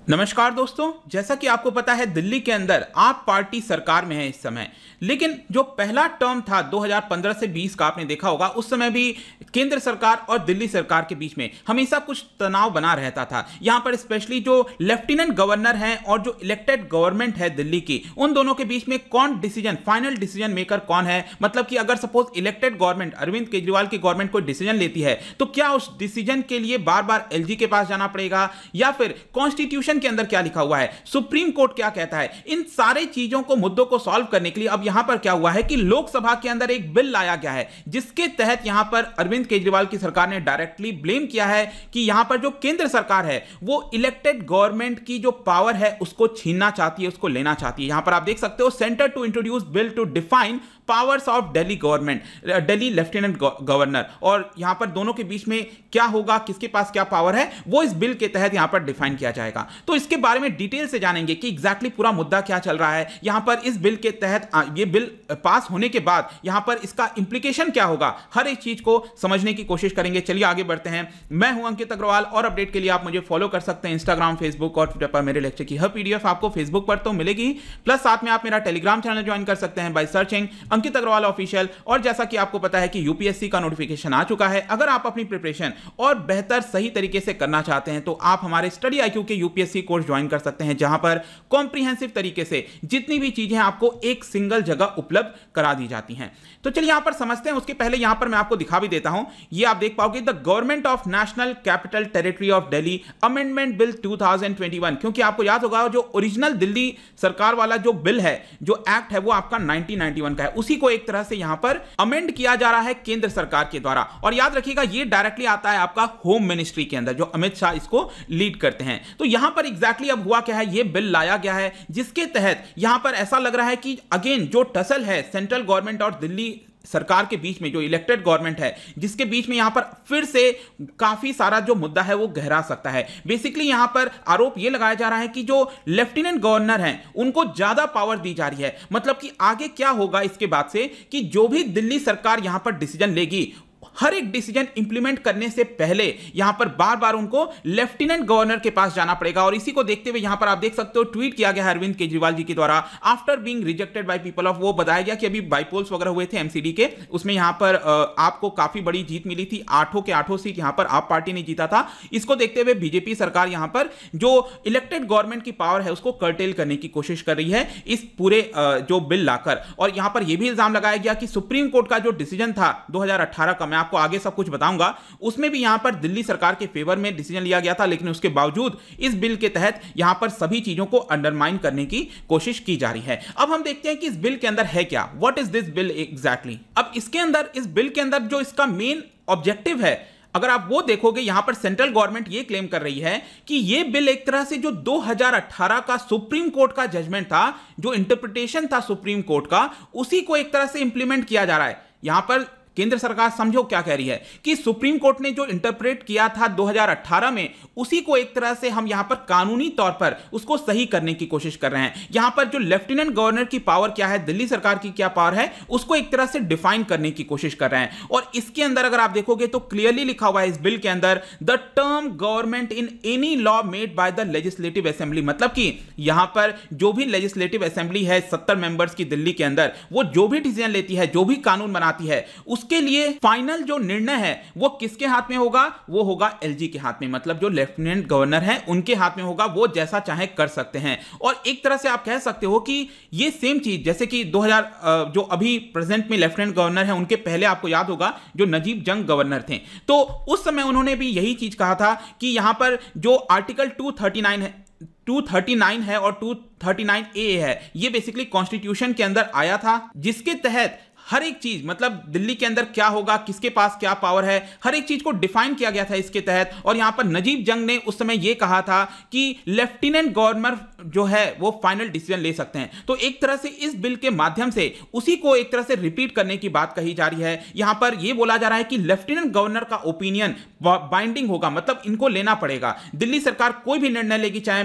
नमस्कार दोस्तों, जैसा कि आपको पता है दिल्ली के अंदर आप पार्टी सरकार में है इस समय। लेकिन जो पहला टर्म था 2015 से 20 का, आपने देखा होगा उस समय भी केंद्र सरकार और दिल्ली सरकार के बीच में हमेशा कुछ तनाव बना रहता था। यहां पर स्पेशली जो लेफ्टिनेंट गवर्नर हैं और जो इलेक्टेड गवर्नमेंट है दिल्ली की, उन दोनों के बीच में कौन डिसीजन, फाइनल डिसीजन मेकर कौन है। मतलब कि अगर suppose elected government Arvind Kejriwal की गवर्नमेंट कोई डिसीजन लेती है तो क्या उस डिसीजन के लिए बार बार एलजी के पास जाना पड़ेगा, या फिर कॉन्स्टिट्यूशन के अंदर क्या लिखा हुआ है, सुप्रीम कोर्ट क्या कहता है। इन सारे चीजों को, मुद्दों को सॉल्व करने के लिए अब यहां पर क्या हुआ है कि लोकसभा के अंदर एक बिल लाया गया है, जिसके तहत यहां पर अरविंद केजरीवाल की सरकार ने डायरेक्टली ब्लेम किया है कि यहां पर जो केंद्र सरकार है वो इलेक्टेड गवर्नमेंट की जो पावर है उसको छीनना चाहती है, उसको लेना चाहती है। यहां पर आप देख सकते हो, centre to introduce bill to define powers of Delhi government, Delhi lieutenant governor. और यहां पर दोनों के बीच में क्या होगा, किसके पास क्या पावर है, वो इस बिल के तहत यहां पर डिफाइन किया जाएगा। तो इसके बारे में डिटेल से जानेंगे कि एग्जैक्टली पूरा मुद्दा क्या चल रहा है यहां पर इस बिल के तहत। ये बिल पास होने के बाद यहां पर इसका इंप्लीकेशन क्या होगा, हर एक चीज को समझने की कोशिश करेंगे। चलिए आगे बढ़ते हैं। मैं हूं अंकित अग्रवाल और अपडेट के लिए आप मुझे फॉलो कर सकते हैं इंस्टाग्राम, फेसबुक और ट्विटर पर। मेरे लेक्चर की हर पीडीएफ आपको फेसबुक पर तो मिलेगी, प्लस साथ में आप मेरा टेलीग्राम चैनल ज्वाइन कर सकते हैं by searching Ankit Agarwal official. और जैसा कि आपको पता है कि यूपीएससी का नोटिफिकेशन आ चुका है। अगर आप अपनी प्रिपरेशन और बेहतर सही तरीके से करना चाहते हैं तो आप हमारे स्टडी आईक्यू के यूपीएससी कोर्स ज्वाइन कर सकते हैं, जहां पर कॉम्प्रिहेंसिव तरीके से जितनी भी चीजें आपको एक सिंगल जगह उपलब्ध करा दी जाती हैं। तो चलिए यहां पर समझते हैं। उसके पहले यहां पर मैं आपको दिखा भी देता हूं, ये आप देख पाओगे, the government of national capital territory of Delhi amendment bill 2021। क्योंकि आपको याद होगा जो ओरिजिनल दिल्ली सरकार वाला जो बिल है, जो एक्ट है, वो आपका 1991 का है। उसी को एक तरह से यहां पर अमेंड किया जा रहा है केंद्र सरकार के द्वारा। और याद रखिएगा ये डायरेक्टली आता है आपका होम मिनिस्ट्री के अंदर, जो अमित शाह इसको लीड करते हैं। तो यहां पर एग्जैक्टली अब हुआ क्या है, ये बिल लाया गया है जिसके तहत यहां पर ऐसा लग रहा है कि अगेन जो टसल है सेंट्रल गवर्नमेंट और दिल्ली सरकार के बीच में, जो इलेक्टेड गवर्नमेंट है, जिसके बीच में यहां पर फिर से काफी सारा जो मुद्दा है वो गहरा सकता है। बेसिकली यहां पर आरोप ये लगाया जा रहा है कि जो लेफ्टिनेंट गवर्नर हैं उनको ज्यादा पावर दी जा रही है। मतलब कि आगे क्या होगा इसके बाद से कि जो भी दिल्ली सरकार यहां पर डिसीजन लेगी, हर एक डिसीजन इंप्लीमेंट करने से पहले यहां पर बार बार उनको लेफ्टिनेंट गवर्नर के पास जाना पड़ेगा। और इसी को देखते हुए यहां पर आप देख सकते हो ट्वीट किया गया है अरविंद केजरीवाल जी के द्वारा, after being rejected by people of, वो बताया गया कि अभी बाइपोल्स वगैरह हुए थे एमसीडी के, उसमें यहां पर आपको काफी बड़ी जीत मिली थी, 8 के 8 सीट यहां पर आप पार्टी ने जीता था। इसको देखते हुए बीजेपी सरकार यहां पर जो इलेक्टेड गवर्नमेंट की पावर है उसको कर्टेल करने की कोशिश कर रही है इस पूरे जो बिल लाकर। और यहां पर यह भी इल्जाम लगाया गया कि सुप्रीम कोर्ट का जो डिसीजन था 2018 का, मैं आपको आगे सब कुछ बताऊंगा, उसमें भी यहां पर दिल्ली सरकार के फेवर में डिसीजन लिया गया था। लेकिन उसके बावजूद इस बिल के तहत यहां पर सभी चीजों को अंडरमाइन करने की कोशिश की जा रही है। अब हम देखते हैं कि इस बिल के अंदर है क्या, what is this bill exactly. अब इसके अंदर, इस बिल के अंदर जो इसका मेन ऑब्जेक्टिव है, अगर आप वो देखोगे, यहां पर सेंट्रल गवर्नमेंट ये क्लेम कर रही है कि ये बिल एक तरह से जो 2018 का सुप्रीम कोर्ट का जजमेंट था, जो इंटरप्रिटेशन था सुप्रीम कोर्ट का, उसी को एक तरह से इंप्लीमेंट किया जा रहा है। यहां पर केंद्र सरकार समझो क्या कह रही है कि सुप्रीम कोर्ट ने जो इंटरप्रेट किया था 2018 में, उसी को एक तरह से हम यहां पर कानूनी तौर पर उसको सही करने की कोशिश कर रहे हैं। यहां पर जो लेफ्टिनेंट गवर्नर की पावर क्या है, दिल्ली सरकार की क्या पावर है, उसको एक तरह से डिफाइन करने की कोशिश कर रहे हैं। और इसके अंदर अगर आप देखोगे तो क्लियरली लिखा हुआ है इस बिल के अंदर, the term government in any law made by the legislative assembly. मतलब कि यहां पर जो भी लेजिस्लेटिव असेंबली है 70 मेंबर्स की दिल्ली के अंदर, वो जो भी डिसीजन लेती है, जो भी कानून बनाती है, उसके लिए फाइनल जो निर्णय है वो किसके हाथ में होगा, वो होगा एलजी के हाथ में। मतलब जो लेफ्टिनेंट गवर्नर है उनके हाथ में होगा, वो जैसा चाहे कर सकते हैं। और एक तरह से आप कह सकते हो कि ये सेम चीज जैसे कि 2000 जो अभी प्रेजेंट में लेफ्टिनेंट गवर्नर है, उनके पहले आपको याद होगा जो नजीब जंग गवर्नर थे, तो उस समय उन्होंने भी यही चीज कहा था कि यहां पर जो आर्टिकल 239 है और 239A है, ये बेसिकली कॉन्स्टिट्यूशन के अंदर आया था, जिसके तहत हर एक चीज, मतलब दिल्ली के अंदर क्या होगा, किसके पास क्या पावर है, हर एक चीज को डिफाइन किया गया था इसके तहत। और यहां पर नजीब जंग ने उस समय यह कहा था कि लेफ्टिनेंट गवर्नर जो है वो फाइनल डिसीजन ले सकते हैं। तो एक तरह से इस बिल के माध्यम से उसी को एक तरह से रिपीट करने की बात कही जा रही है। यहां पर यह बोला जा रहा है कि लेफ्टिनेंट गवर्नर का ओपिनियन बाइंडिंग होगा, मतलब इनको लेना पड़ेगा। दिल्ली सरकार कोई भी निर्णय लेगी, चाहे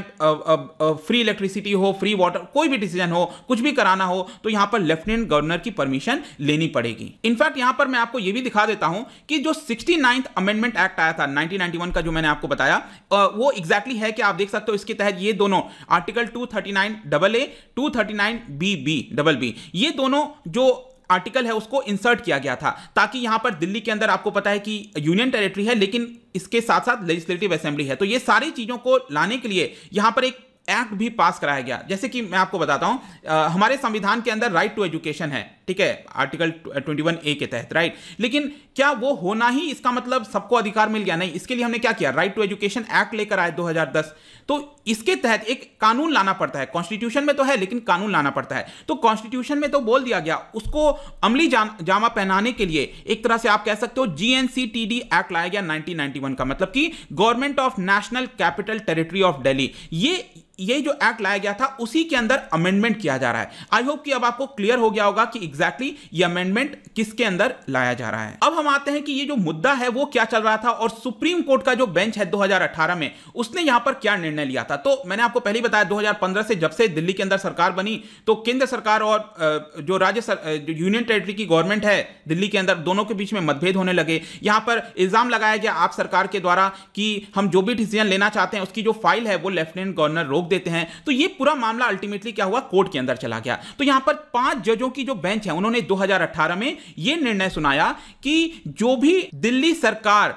फ्री इलेक्ट्रिसिटी हो, फ्री वाटर, कोई भी डिसीजन हो, कुछ भी कराना हो, तो यहां पर लेफ्टिनेंट गवर्नर की परमिशन लेनी पड़ेगी। इनफैक्ट यहां पर मैं आपको यह भी दिखा देता हूं कि जो 69th अमेंडमेंट एक्ट आया था 1991 का, जो मैंने आपको बताया, वो एग्जैक्टली है कि आप देख सकते हो इसके तहत ये दोनों आर्टिकल 239AA 239BB ये दोनों जो आर्टिकल है उसको इंसर्ट किया गया था, ताकि यहां पर दिल्ली के अंदर आपको पता है कि यूनियन टेरिटरी है लेकिन इसके साथ साथ लेजिस्लेटिव असेंबली है, तो ये सारी चीजों को लाने के लिए यहां पर एक एक्ट भी पास कराया गया। जैसे कि मैं आपको बताता हूं, हमारे संविधान के अंदर राइट टू एजुकेशन है, ठीक है, आर्टिकल 21A के तहत, राइट। लेकिन क्या वो होना ही इसका मतलब सबको अधिकार मिल गया? नहीं, इसके लिए हमने क्या किया, राइट टू एजुकेशन एक्ट लेकर आए 2010। तो इसके तहत एक कानून लाना पड़ता है, कॉन्स्टिट्यूशन में तो है लेकिन कानून लाना पड़ता है। तो कॉन्स्टिट्यूशन में तो बोल दिया गया, उसको अमली जामा पहनाने के लिए एक तरह से आप कह सकते हो GNCTD एक्ट लाया गया 1991 का, मतलब कि government of national capital territory of Delhi. ये जो एक्ट लाया गया था उसी के अंदर अमेंडमेंट किया जा रहा है। आई होप कि अब आपको क्लियर हो गया होगा कि एग्जैक्टली ये अमेंडमेंट किसके अंदर लाया जा रहा है। अब हम आते हैं कि ये जो मुद्दा है वो क्या चल रहा था और सुप्रीम कोर्ट का जो बेंच है 2018 में उसने यहां पर क्या निर्णय लिया था। तो मैंने आपको पहले ही बताया 2015 से जब से दिल्ली के अंदर सरकार बनी तो केंद्र सरकार और जो जो यूनियन टेरिटरी की गवर्नमेंट है दिल्ली के अंदर, दोनों के बीच में मतभेद होने लगे। यहां पर इल्जाम लगाया गया आप सरकार के द्वारा कि हम जो भी डिसीजन लेना चाहते हैं उसकी जो फाइल है वो लेफ्टिनेंट गवर्नर रोक देते हैं। तो ये पूरा मामला अल्टीमेटली क्या हुआ, कोर्ट के अंदर चला गया। तो यहां पर 5 जजों की जो बेंच है उन्होंने 2018 में यह निर्णय सुनाया कि जो भी दिल्ली सरकार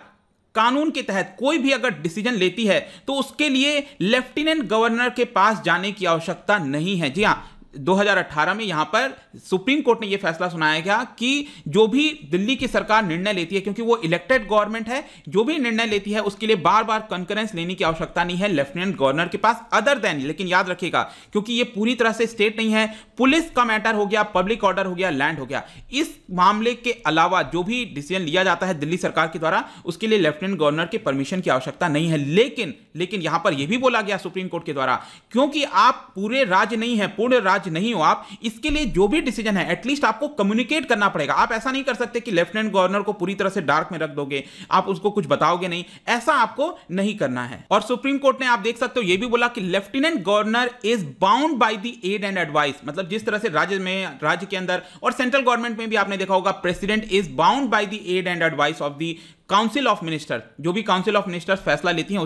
कानून के तहत कोई भी अगर डिसीजन लेती है तो उसके लिए लेफ्टिनेंट गवर्नर के पास जाने की आवश्यकता नहीं है। जी हां, 2018 में यहां पर सुप्रीम कोर्ट ने यह फैसला सुनाया गया कि जो भी दिल्ली की सरकार निर्णय लेती है, क्योंकि वो इलेक्टेड गवर्नमेंट है, जो भी निर्णय लेती है उसके लिए बार बार कंकरेंस लेने की आवश्यकता नहीं है लेफ्टिनेंट गवर्नर के पास, अदर देन, लेकिन याद रखिएगा क्योंकि ये पूरी तरह से स्टेट नहीं है, पुलिस का मैटर हो गया, पब्लिक ऑर्डर हो गया, लैंड हो गया, इस मामले के अलावा जो भी डिसीजन लिया जाता है दिल्ली सरकार के द्वारा उसके लिए लेफ्टिनेंट गवर्नर के परमिशन की आवश्यकता नहीं है। लेकिन यहां पर यह भी बोला गया सुप्रीम कोर्ट के द्वारा, क्योंकि आप पूरे राज्य नहीं है, पूर्ण राज्य नहीं हो आप, इसके लिए जो भी डिसीजन है एटलीस्ट आपको कम्युनिकेट करना पड़ेगा। आप ऐसा नहीं कर सकते कि लेफ्टिनेंट गवर्नर को पूरी तरह से डार्क में रख दोगे, आप उसको कुछ बताओगे नहीं, ऐसा आपको नहीं करना है। और सुप्रीम कोर्ट ने आप देख सकते हो यह भी बोला कि lieutenant governor is bound by the aid and advice, मतलब जिस तरह से राज्य के अंदर और सेंट्रल गवर्नमेंट में भी आपने देखा होगा president is bound by the aid and advice of the council of minister, जो भी काउंसिल ऑफ मिनिस्टर्स फैसला लेती हैं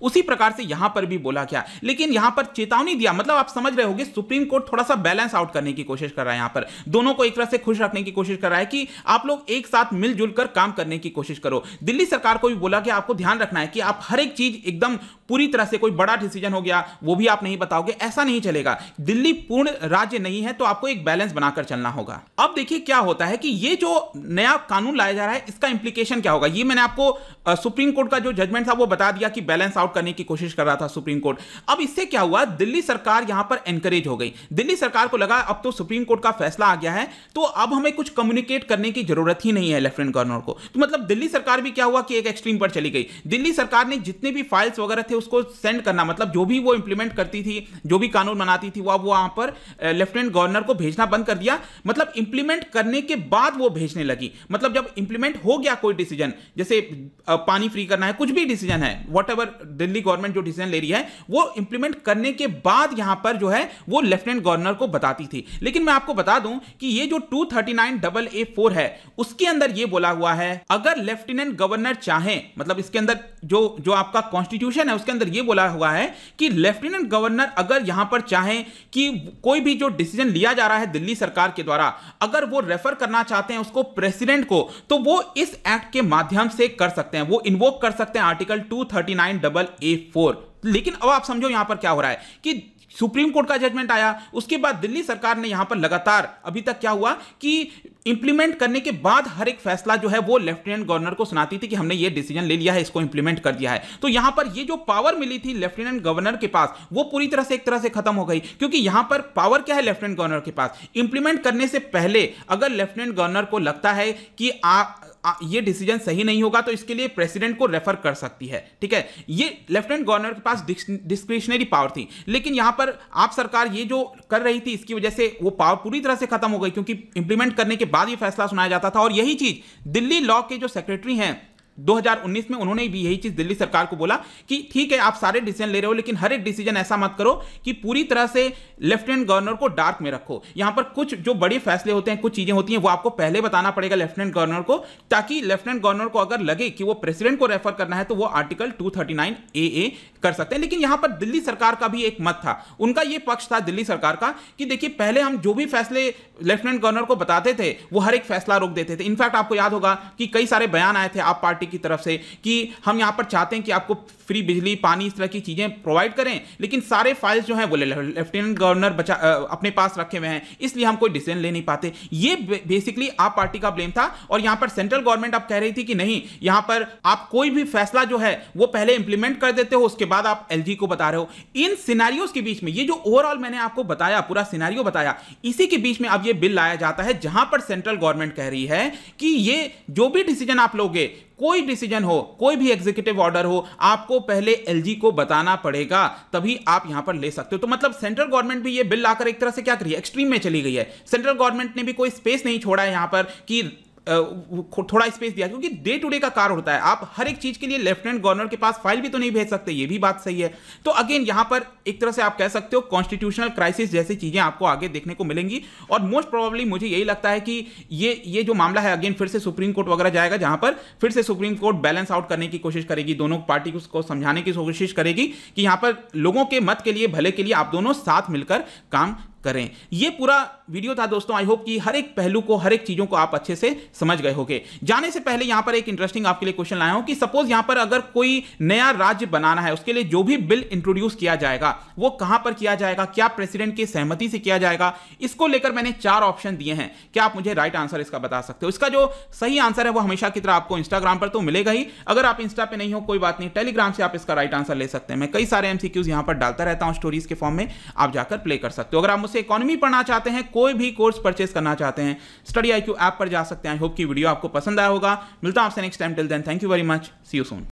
उसी प्रकार से यहां पर भी बोला गया। लेकिन यहां पर चेतावनी दिया, मतलब आप समझ रहे होंगे सुप्रीम कोर्ट थोड़ा सा बैलेंस आउट करने की कोशिश कर रहा है, यहां पर दोनों को एक तरह से खुश रखने की कोशिश कर रहा है कि आप लोग एक साथ मिलजुल कर काम करने की कोशिश करो। दिल्ली सरकार को भी बोला कि आपको ध्यान रखना है कि आप हर एक चीज एकदम पूरी तरह से, कोई बड़ा डिसीजन हो गया वो भी आप नहीं बताओगे, ऐसा नहीं चलेगा। दिल्ली पूर्ण राज्य नहीं है तो आपको एक बैलेंस बनाकर चलना होगा। अब देखिए क्या होता है कि ये जो नया कानून लाया जा रहा है इसका इंप्लीकेशन क्या होगा, ये मैंने आपको सुप्रीम कोर्ट का जो जजमेंट था वो बता दिया कि बैलेंस आउट करने की कोशिश कर रहा था सुप्रीम कोर्ट। अब इससे क्या हुआ, दिल्ली सरकार यहां पर एनकरेज हो गई। दिल्ली सरकार को लगा अब तो सुप्रीम कोर्ट का फैसला आ गया है तो अब हमें कुछ कम्युनिकेट करने की जरूरत ही नहीं है लेफ्टिनेंट गवर्नर को। तो मतलब दिल्ली सरकार भी क्या हुआ कि एक एक्सट्रीम पर चली गई। दिल्ली सरकार ने जितने भी फाइल्स वगैरह थे उसको सेंड करना, मतलब जो भी वो इंप्लीमेंट करती थी, जो भी कानून बनाती थी वो वहां पर लेफ्टिनेंट गवर्नर को भेजना बंद कर दिया। मतलब इंप्लीमेंट करने के बाद वो भेजने लगी, मतलब जब इंप्लीमेंट हो गया कोई डिसीजन, जैसे पानी फ्री करना है, कुछ भी डिसीजन है, व्हाटएवर दिल्ली गवर्नमेंट जो डिसीजन ले रही है वो इंप्लीमेंट करने के बाद यहां पर जो है वो लेफ्टिनेंट गवर्नर को बताती थी। लेकिन मैं आपको बता दूं कि ये जो 239AA4 है उसके अंदर ये बोला हुआ है अगर लेफ्टिनेंट गवर्नर चाहे, मतलब इसके अंदर जो आपका कॉन्स्टिट्यूशन है उसके अंदर ये बोला हुआ है कि लेफ्टिनेंट गवर्नर अगर यहां पर चाहे कि कोई भी जो डिसीजन लिया जा रहा है दिल्ली सरकार के द्वारा अगर वो रेफर करना चाहते हैं उसको प्रेसिडेंट को, तो वो इस एक्ट के माध्यम से कर सकते हैं, वो इन्वोक कर सकते हैं आर्टिकल 239AA4। लेकिन अब आप समझो यहां पर क्या हो रहा है कि सुप्रीम कोर्ट का जजमेंट आया, उसके बाद दिल्ली सरकार ने यहां पर लगातार अभी तक क्या हुआ कि इंप्लीमेंट करने के बाद हर एक फैसला जो है वो लेफ्टिनेंट गवर्नर को सुनाती थी कि हमने ये डिसीजन ले लिया है, इसको इंप्लीमेंट कर दिया है। तो यहां पर ये जो पावर मिली थी लेफ्टिनेंट गवर्नर के पास वो पूरी तरह से एक तरह से खत्म हो गई, क्योंकि यहां पर पावर क्या है लेफ्टिनेंट गवर्नर के पास, इंप्लीमेंट करने से पहले अगर लेफ्टिनेंट गवर्नर को लगता है कि ये डिसीजन सही नहीं होगा तो इसके लिए प्रेसिडेंट को रेफर कर सकती है। ठीक है, ये लेफ्टिनेंट गवर्नर के पास डिस्क्रिशनरी पावर थी। लेकिन यहां पर आप सरकार ये जो कर रही थी इसकी वजह से वो पावर पूरी तरह से खत्म हो गई, क्योंकि इंप्लीमेंट करने के बाद ये फैसला सुनाया जाता था। और यही चीज दिल्ली लॉ के जो सेक्रेटरी हैं 2019 में उन्होंने भी यही चीज दिल्ली सरकार को बोला कि ठीक है आप सारे डिसीजन ले रहे हो, लेकिन हर एक डिसीजन ऐसा मत करो कि पूरी तरह से लेफ्टिनेंट गवर्नर को डार्क में रखो। यहां पर कुछ जो बड़े फैसले होते हैं, कुछ चीजें होती हैं, वो आपको पहले बताना पड़ेगा लेफ्टिनेंट गवर्नर को, ताकि लेफ्टिनेंट गवर्नर को अगर लगे कि वो प्रेसिडेंट को रेफर करना है तो वो आर्टिकल 239 AA कर सकते हैं। लेकिन यहां पर दिल्ली सरकार का भी एक मत था, उनका यह पक्ष था दिल्ली सरकार का कि देखिए पहले हम जो भी फैसले लेफ्टिनेंट गवर्नर को बताते थे वो हर एक फैसला रोक देते थे। इनफैक्ट आपको याद होगा कि कई सारे बयान आए थे आप पार्टी की तरफ से कि हम यहां पर चाहते हैं कि आपको फ्री बिजली, पानी, इस तरह की चीजें प्रोवाइड करें, लेकिन सारे फाइल्स जो हैं वो लेफ्टिनेंट गवर्नर अपने पास रखे हुए हैं, इसलिए हम कोई डिसीजन ले नहीं पाते। ये बेसिकली आप पार्टी का ब्लेम था। और यहां पर सेंट्रल गवर्नमेंट अब कह रही थी कि नहीं, यहां पर आप कोई भी फैसला जो है वो पहले इंप्लीमेंट कर देते हो, उसके बाद आप एलजी को बता रहे हो। इन सिनेरियोज के बीच में ये जो ओवरऑल मैंने आपको बताया, पूरा सिनेरियो बताया, इसी के बीच में अब ये बिल लाया जाता है जहां पर सेंट्रल गवर्नमेंट कह रही है कि ये जो भी डिसीजन आप लोगे, कोई डिसीजन हो, कोई भी एग्जीक्यूटिव ऑर्डर हो, आपको पहले एलजी को बताना पड़ेगा, तभी आप यहां पर ले सकते हो। तो मतलब सेंट्रल गवर्नमेंट भी ये बिल लाकर एक तरह से क्या करी है, एक्सट्रीम में चली गई है। सेंट्रल गवर्नमेंट ने भी कोई स्पेस नहीं छोड़ा है यहां पर कि थोड़ा स्पेस दिया, क्योंकि डे टू डे का कार्य होता है। आप हर एक चीज के लिए लेफ्टिनेंट गवर्नर के पास फाइल भी तो नहीं भेज सकते, ये भी बात सही है। तो अगेन यहां पर एक तरह से आप कह सकते हो कॉन्स्टिट्यूशनल क्राइसिस जैसी चीजें आपको आगे देखने को मिलेंगी। और मोस्ट प्रोबेबली मुझे यही लगता है कि ये जो मामला है अगेन फिर से सुप्रीम कोर्ट वगैरह जाएगा, जहां पर फिर से सुप्रीम कोर्ट बैलेंस आउट करने की कोशिश करेगी, दोनों पार्टी को समझाने की कोशिश करेगी कि यहां पर लोगों के मत के लिए, भले के लिए आप दोनों साथ मिलकर काम करें। ये पूरा वीडियो था दोस्तों। आई होप कि हर एक पहलू को, हर एक चीजों को आप अच्छे से समझ गए होंगे। जाने से पहले यहां पर एक इंटरेस्टिंग आपके लिए क्वेश्चन लाया हूं कि सपोज यहां पर अगर कोई नया राज्य बनाना है, उसके लिए जो भी बिल इंट्रोड्यूस किया जाएगा वो कहां पर किया जाएगा, क्या प्रेसिडेंट की सहमति से किया जाएगा, इसको लेकर मैंने 4 ऑप्शन दिए हैं। क्या आप मुझे राइट आंसर इसका बता सकते हो? इसका जो सही आंसर है वो हमेशा की तरह आपको इंस्टाग्राम पर तो मिलेगा ही। अगर आप इंस्टा पे नहीं हो कोई बात नहीं, टेलीग्राम से आप इसका राइट आंसर ले सकते हैं। मैं कई सारे एमसीक्यूज यहां पर डालता रहता हूं स्टोरीज के फॉर्म में, आप जाकर प्ले कर सकते हो। अगर आप मुझसे इकोनॉमी पढ़ना चाहते हैं, कोई भी कोर्स परचेस करना चाहते हैं, स्टडी IQ ऐप पर जा सकते हैं। आई होप कि वीडियो आपको पसंद आया होगा। मिलता हूं आपसे next time. Till then thank you very much, see you soon.